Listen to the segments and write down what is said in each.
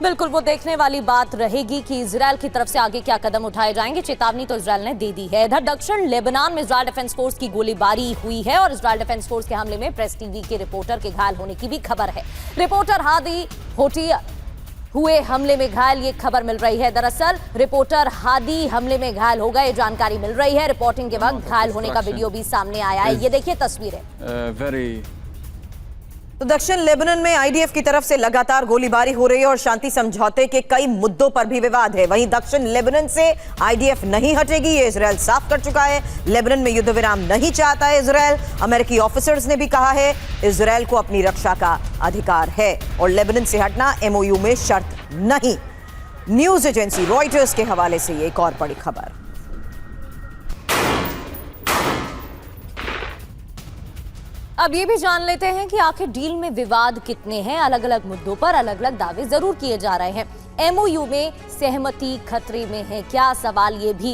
बिल्कुल, वो देखने वाली बात रहेगी कि इजरायल की तरफ से आगे क्या कदम उठाए जाएंगे। चेतावनी तो इजरायल ने दे दी है। इधर दक्षिण लेबनान में इजरायल डिफेंस फोर्स की गोलीबारी हुई है और इजरायल डिफेंस फोर्स के हमले में प्रेस टीवी के रिपोर्टर के घायल होने की भी खबर है। रिपोर्टर हादी होटी हुए हमले में घायल, ये खबर मिल रही है। दरअसल रिपोर्टर हादी हमले में घायल हो गए, जानकारी मिल रही है। रिपोर्टिंग के वक्त घायल होने का वीडियो भी सामने आया है। ये देखिए तस्वीरें। तो दक्षिण लेबनान में आईडीएफ की तरफ से लगातार गोलीबारी हो रही है और शांति समझौते के कई मुद्दों पर भी विवाद है। वहीं दक्षिण लेबनान से आईडीएफ नहीं हटेगी, ये इजरायल साफ कर चुका है। लेबनान में युद्ध विराम नहीं चाहता है इजरायल। अमेरिकी ऑफिसर्स ने भी कहा है इजरायल को अपनी रक्षा का अधिकार है और लेबनान से हटना एमओयू में शर्त नहीं। न्यूज एजेंसी रॉयटर्स के हवाले से ये एक और बड़ी खबर। अब ये भी जान लेते हैं कि आखिर डील में विवाद कितने हैं। अलग अलग मुद्दों पर अलग अलग दावे जरूर किए जा रहे हैं। एमओयू में सहमति खतरे में है क्या, सवाल ये भी।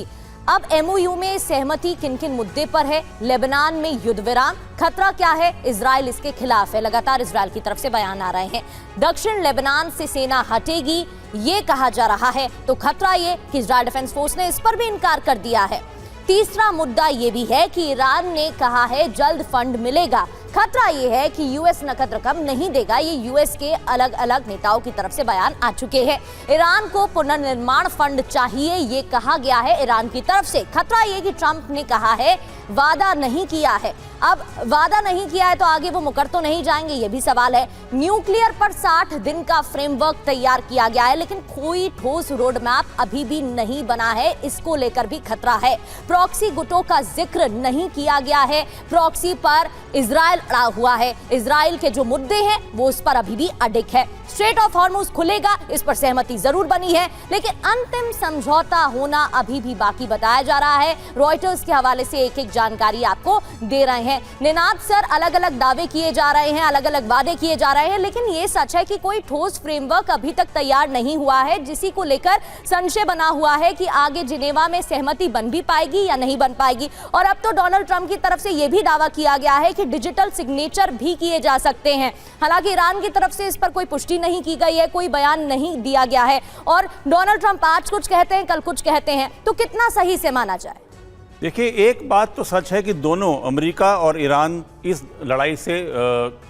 अब एमओयू में सहमति किन किन मुद्दे पर है? लेबनान में युद्ध विराम, खतरा क्या है? इजरायल इसके खिलाफ है। लगातार इजरायल की तरफ से बयान आ रहे हैं। दक्षिण लेबनान से सेना हटेगी ये कहा जा रहा है, तो खतरा ये कि इजरायल डिफेंस फोर्स ने इस पर भी इनकार कर दिया है। तीसरा मुद्दा ये भी है कि ईरान ने कहा है जल्द फंड मिलेगा। खतरा ये है कि यूएस नकद रकम नहीं देगा। ये यूएस के अलग अलग नेताओं की तरफ से बयान आ चुके हैं। ईरान को पुनर्निर्माण फंड चाहिए ये कहा गया है ईरान की तरफ से। खतरा ये कि ट्रंप ने कहा है वादा नहीं किया है। अब वादा नहीं किया है तो आगे वो मुकर तो नहीं जाएंगे, ये भी सवाल है। न्यूक्लियर पर 60 दिन का फ्रेमवर्क तैयार किया गया है, लेकिन कोई ठोस रोड मैप अभी भी नहीं बना है। इसको लेकर भी खतरा है। प्रॉक्सी गुटों का जिक्र नहीं किया गया है। प्रॉक्सी पर इजरायल अड़ा हुआ है। इजरायल के जो मुद्दे हैं वो उस पर अभी भी अडिग है। स्ट्रेट ऑफ हॉर्मुज खुलेगा, इस पर सहमति जरूर बनी है, लेकिन अंतिम समझौता होना अभी भी बाकी बताया जा रहा है। रॉयटर्स के हवाले से एक एक जानकारी आपको दे रहे हैं। निनाद सर, अलग अलग दावे किए जा रहे हैं, अलग अलग वादे किए जा रहे हैं, लेकिन ये सच है कि कोई ठोस फ्रेमवर्क अभी तक तैयार नहीं हुआ है, जिसी को लेकर संशय बना हुआ है कि आगे जिनेवा में सहमति बन भी पाएगी या नहीं बन पाएगी। और अब तो डोनाल्ड ट्रंप की तरफ से यह भी दावा किया गया है कि डिजिटल सिग्नेचर भी किए जा सकते हैं। हालांकि ईरान की तरफ से इस पर कोई पुष्टि नहीं की गई है, कोई बयान नहीं दिया गया है और डोनाल्ड ट्रंप आज कुछ कहते हैं कल कुछ कहते हैं, तो कितना सही से माना जाए? देखिए, एक बात तो सच है कि दोनों अमेरिका और ईरान इस लड़ाई से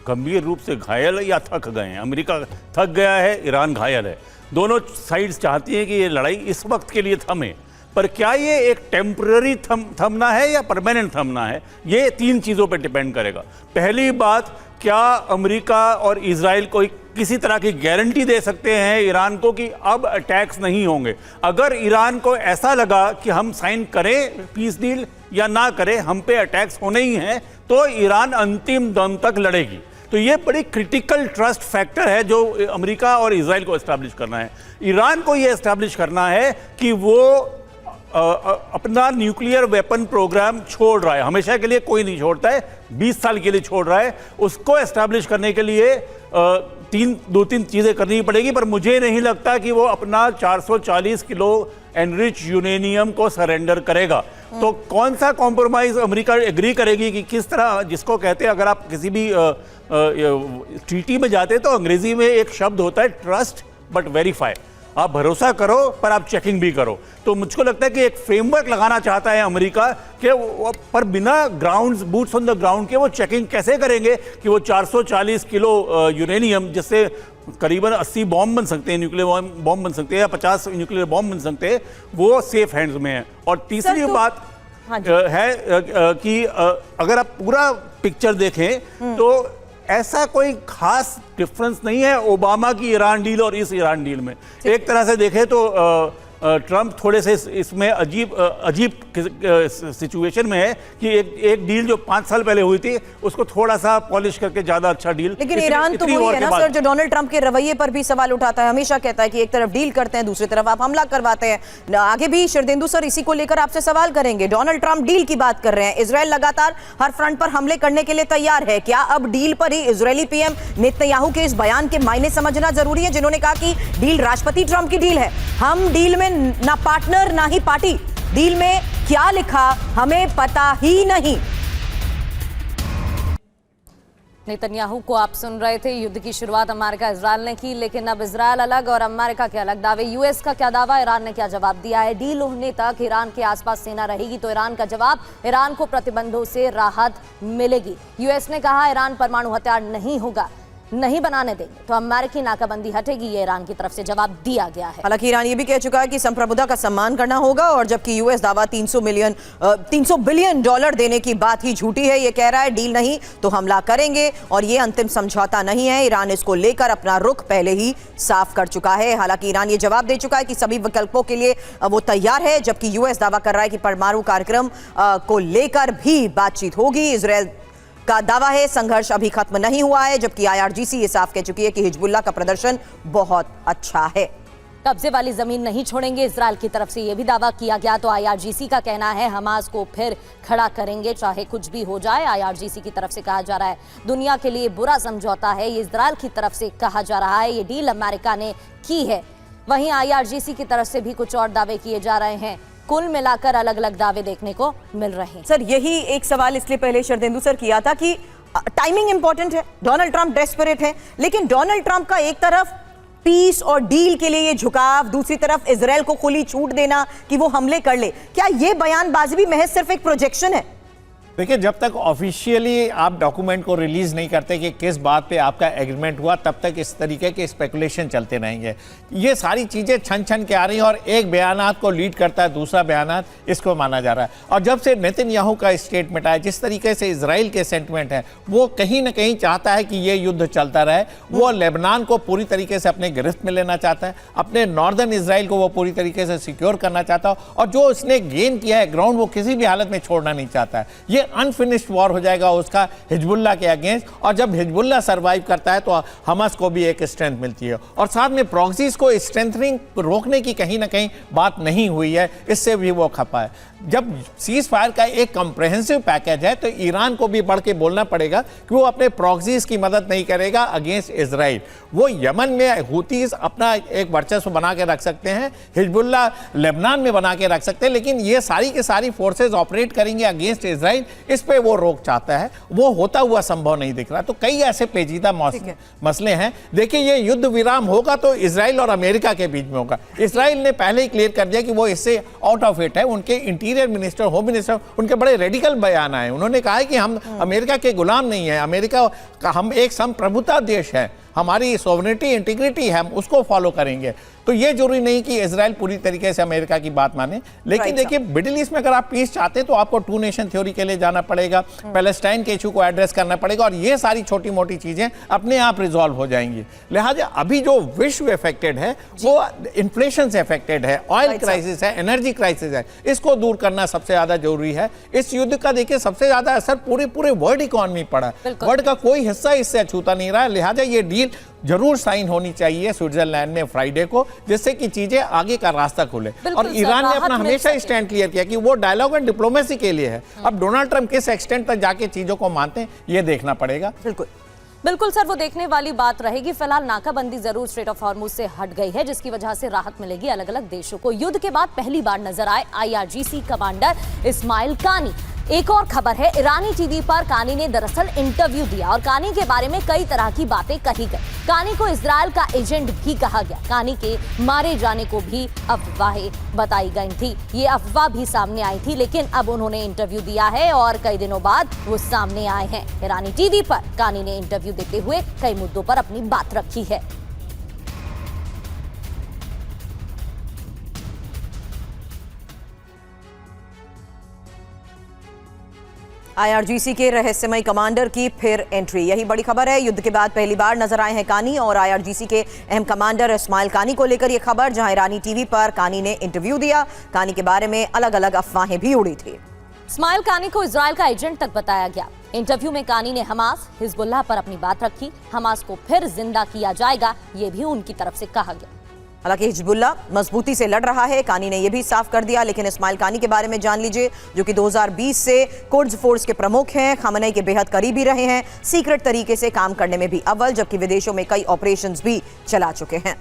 गंभीर रूप से घायल या थक गए हैं। अमेरिका थक गया है, ईरान घायल है। दोनों साइड्स चाहती हैं कि ये लड़ाई इस वक्त के लिए थमे, पर क्या ये एक टेम्पररी थमना है या परमानेंट थमना है, ये 3 चीज़ों पर डिपेंड करेगा। पहली बात, क्या अमेरिका और इजराइल को किसी तरह की गारंटी दे सकते हैं ईरान को कि अब अटैक्स नहीं होंगे? अगर ईरान को ऐसा लगा कि हम साइन करें पीस डील या ना करें, हम पे अटैक्स होने ही हैं, तो ईरान अंतिम दम तक लड़ेगी। तो ये बड़ी क्रिटिकल ट्रस्ट फैक्टर है जो अमेरिका और इजराइल को एस्टैब्लिश करना है। ईरान को ये एस्टैब्लिश करना है कि वो अपना न्यूक्लियर वेपन प्रोग्राम छोड़ रहा है। हमेशा के लिए कोई नहीं छोड़ता है, 20 साल के लिए छोड़ रहा है। उसको एस्टैब्लिश करने के लिए 2-3 चीज़ें करनी पड़ेगी, पर मुझे नहीं लगता कि वो अपना 440 किलो एनरिच यूरेनियम को सरेंडर करेगा। तो कौन सा कॉम्प्रोमाइज अमेरिका एग्री करेगी कि किस तरह, जिसको कहते हैं, अगर आप किसी भी ट्रीटी में जाते हैं तो अंग्रेजी में एक शब्द होता है ट्रस्ट बट वेरीफाई। आप भरोसा करो पर आप चेकिंग भी करो। तो मुझको लगता है कि एक फ्रेमवर्क लगाना चाहता है अमेरिका कि पर बिना grounds, boots on the ground के वो चेकिंग कैसे करेंगे कि वो 440 किलो यूरेनियम, जिससे करीबन 80 बॉम्ब बन सकते हैं, न्यूक्लियर बॉम्ब बन सकते हैं या 50 न्यूक्लियर बॉम्ब बन सकते हैं, वो सेफ हैंड्स में है। और तीसरी बात है कि अगर आप पूरा पिक्चर देखें तो ऐसा कोई खास डिफरेंस नहीं है ओबामा की ईरान डील और इस ईरान डील में। एक तरह से देखें तो ट्रंप थोड़े से इसमें अजीब सिचुएशन में है कि एक डील जो 5 साल पहले हुई थी उसको थोड़ा सा पॉलिश करके ज्यादा अच्छा डील। लेकिन ईरान तो वही है ना सर, जो डोनाल्ड ट्रंप के रवैये पर भी सवाल उठाता है। हमेशा कहता है कि एक तरफ डील करते हैं, दूसरी तरफ आप हमला करवाते हैं। आगे भी शरदेंदु सर इसी को लेकर आपसे सवाल करेंगे। डोनाल्ड ट्रंप डील की बात कर रहे हैं, इजरायल लगातार हर फ्रंट पर हमले करने के लिए तैयार है। क्या अब डील पर ही इजरायली पीएम नेतन्याहू के इस बयान के मायने समझना जरूरी है, जिन्होंने कहा कि डील राष्ट्रपति ट्रंप की डील है, हम डील में ना पार्टनर ना ही पार्टी, डील में क्या लिखा हमें पता ही नहीं? नेतन्याहू को आप सुन रहे थे। युद्ध की शुरुआत अमेरिका इजरायल ने की, लेकिन अब इजरायल अलग और अमेरिका के अलग दावे। यूएस का क्या दावा, ईरान ने क्या जवाब दिया है। डील होने तक ईरान के आसपास सेना रहेगी तो ईरान का जवाब, ईरान को प्रतिबंधों से राहत मिलेगी। यूएस ने कहा ईरान परमाणु हथियार नहीं होगा, नहीं बनाने देंगे तो अमेरिकी नाकाबंदी हटेगी, ये ईरान की तरफ से जवाब दिया गया है। हालांकि ईरान ये भी कह चुका है कि संप्रभुता का सम्मान करना होगा, और जबकि यूएस दावा 300 बिलियन डॉलर देने की बात ही झूठी है। ये कह रहा है डील नहीं तो हमला करेंगे, और ये अंतिम समझौता नहीं है। ईरान इसको लेकर अपना रुख पहले ही साफ कर चुका है। हालांकि ईरान ये जवाब दे चुका है कि सभी विकल्पों के लिए वो तैयार है, जबकि यूएस दावा कर रहा है कि परमाणु कार्यक्रम को लेकर भी बातचीत होगी। इजरायल का दावा है संघर्ष अभी खत्म नहीं हुआ है, जबकि आईआरजीसी ये साफ कह चुकी है कि हिजबुल्लाह का प्रदर्शन बहुत अच्छा है। कब्जे वाली जमीन नहीं छोड़ेंगे, इजरायल की तरफ से यह भी दावा किया गया। तो आईआरजीसी का कहना है हमास को फिर खड़ा करेंगे चाहे कुछ भी हो जाए। आईआरजीसी की तरफ से कहा जा रहा है दुनिया के लिए बुरा समझौता है, ये इजरायल की तरफ से कहा जा रहा है। ये डील अमेरिका ने की है। वहीं आईआरजीसी की तरफ से भी कुछ और दावे किए जा रहे हैं। कुल मिलाकर अलग अलग दावे देखने को मिल रहे हैं। सर, यही एक सवाल इसलिए पहले शरदेंदु सर किया था कि टाइमिंग इंपॉर्टेंट है। डोनाल्ड ट्रंप डेस्परेट है, लेकिन डोनाल्ड ट्रंप का एक तरफ पीस और डील के लिए ये झुकाव, दूसरी तरफ इजरायल को खुली छूट देना कि वो हमले कर ले। क्या ये बयानबाजी भी महज सिर्फ एक प्रोजेक्शन है? देखिए, जब तक ऑफिशियली आप डॉक्यूमेंट को रिलीज नहीं करते कि किस बात पे आपका एग्रीमेंट हुआ, तब तक इस तरीके के स्पेकुलेशन चलते रहेंगे। ये सारी चीज़ें छन छन के आ रही हैं, और एक बयानात को लीड करता है दूसरा बयानात, इसको माना जा रहा है। और जब से नेतन्याहू का स्टेटमेंट आया, जिस तरीके से इजराइल के सेंटिमेंट है, वो कहीं ना कहीं चाहता है कि ये युद्ध चलता रहे। वो लेबनान को पूरी तरीके से अपने गिरफ्त में लेना चाहता है, अपने नॉर्दर्न इसराइल को वो पूरी तरीके से सिक्योर करना चाहता है, और जो उसने गेन किया है ग्राउंड, वो किसी भी हालत में छोड़ना नहीं चाहता है। ये अनफिनिश्ड वॉर हो जाएगा उसका हिजबुल्लाह के अगेंस्ट, और जब हिजबुल्लाह सरवाइव करता है तो हमास को भी एक स्ट्रेंथ मिलती है। और साथ में प्रॉक्सीज को स्ट्रेंथनिंग रोकने की कहीं ना कहीं बात नहीं हुई है, इससे भी वो खपा है। जब सीज फायर का एक कॉम्प्रहेंसिव पैकेज है, तो ईरान को भी बढ़ के बोलना पड़ेगा कि वो अपने प्रॉक्सीज की मदद नहीं करेगा अगेंस्ट इजराइल। वो यमन में हुतीज अपना एक वर्चस्व बना के रख सकते हैं, हिजबुल्लाह लेबनान में बना के रख सकते हैं, लेकिन ये सारी के सारी फोर्सेज ऑपरेट करेंगे अगेंस्ट इजराइल, इस पे वो रोक चाहता है। वो होता हुआ संभव नहीं दिख रहा। तो कई ऐसे पेचीदा मसले हैं। देखिए, ये युद्ध विराम होगा तो इजराइल और अमेरिका के बीच में होगा। इजराइल ने पहले ही क्लियर कर दिया कि वो इससे आउट ऑफ इट है। उनके इंटीरियर मिनिस्टर, होम मिनिस्टर, उनके बड़े रेडिकल बयान आए। उन्होंने कहा है कि हम अमेरिका के गुलाम नहीं है, अमेरिका का हम एक संप्रभुता देश है, हमारी सोवरेनिटी इंटीग्रिटी है, हम उसको फॉलो करेंगे। तो ये जरूरी नहीं कि इजराइल पूरी तरीके से अमेरिका की बात माने, लेकिन देखिए, मिडिल ईस्ट में अगर आप पीस चाहते हैं तो आपको टू नेशन थ्योरी के लिए जाना पड़ेगा, पैलेस्टाइन के इशू को एड्रेस करना पड़ेगा, और ये सारी छोटी मोटी चीजें अपने आप रिजॉल्व हो जाएंगी। लिहाजा अभी जो विश्व इफेक्टेड है वो इन्फ्लेशन से इफेक्टेड है, ऑयल क्राइसिस है, एनर्जी क्राइसिस है, इसको दूर करना सबसे ज्यादा जरूरी है। इस युद्ध का देखिए सबसे ज्यादा असर पूरे वर्ल्ड इकोनॉमी पड़ा है। वर्ल्ड का कोई हिस्सा इससे अछूता नहीं रहा है। लिहाजा ये डील जरूर साइन होनी चाहिए स्विट्जरलैंड में फ्राइडे को, जिससे कि चीजें आगे का रास्ता खुले। और ईरान ने अपना हमेशा स्टैंड क्लियर किया कि वो डायलॉग एंड डिप्लोमेसी के लिए है। अब डोनाल्ड ट्रंप किस एक्सटेंट तक जाके चीजों को मानते हैं, ये देखना पड़ेगा। बिल्कुल सर, वो देखने वाली बात रहेगी। फिलहाल नाकाबंदी जरूर स्ट्रेट ऑफ हॉर्मुज से हट गई है, जिसकी वजह से राहत मिलेगी अलग अलग देशों को। युद्ध के बाद पहली बार नजर आए आईआरजीसी कमांडर इस्माइल कानी। एक और खबर है, ईरानी टीवी पर कानी ने दरअसल इंटरव्यू दिया और कानी के बारे में कई तरह की बातें कही गई। कानी को इजरायल का एजेंट भी कहा गया। कानी के मारे जाने को भी अफवाहें बताई गई थी। ये अफवाह भी सामने आई थी, लेकिन अब उन्होंने इंटरव्यू दिया है और कई दिनों बाद वो सामने आए हैं। ईरानी टीवी पर कानी ने इंटरव्यू देते हुए कई मुद्दों पर अपनी बात रखी है। आईआरजीसी के रहस्यमय कमांडर की फिर एंट्री, यही बड़ी खबर है। युद्ध के बाद पहली बार नजर आए हैं कानी और आईआरजीसी के अहम कमांडर इस्माइल कानी को लेकर यह खबर, जहां ईरानी टीवी पर कानी ने इंटरव्यू दिया। कानी के बारे में अलग अलग अफवाहें भी उड़ी थी। इस्माइल कानी को इजरायल का एजेंट तक बताया गया। इंटरव्यू में कानी ने हमास, हिजबुल्लाह पर अपनी बात रखी। हमास को फिर जिंदा किया जाएगा, ये भी उनकी तरफ से कहा गया। हालांकि हिजबुल्लाह मजबूती से लड़ रहा है, कानी ने यह भी साफ कर दिया। लेकिन इस्माइल कानी के बारे में जान लीजिए, जो कि 2020 से कुर्द फोर्स के प्रमुख हैं, खामनेई के बेहद करीबी रहे हैं, सीक्रेट तरीके से काम करने में भी अव्वल, जबकि विदेशों में कई ऑपरेशंस भी चला चुके हैं।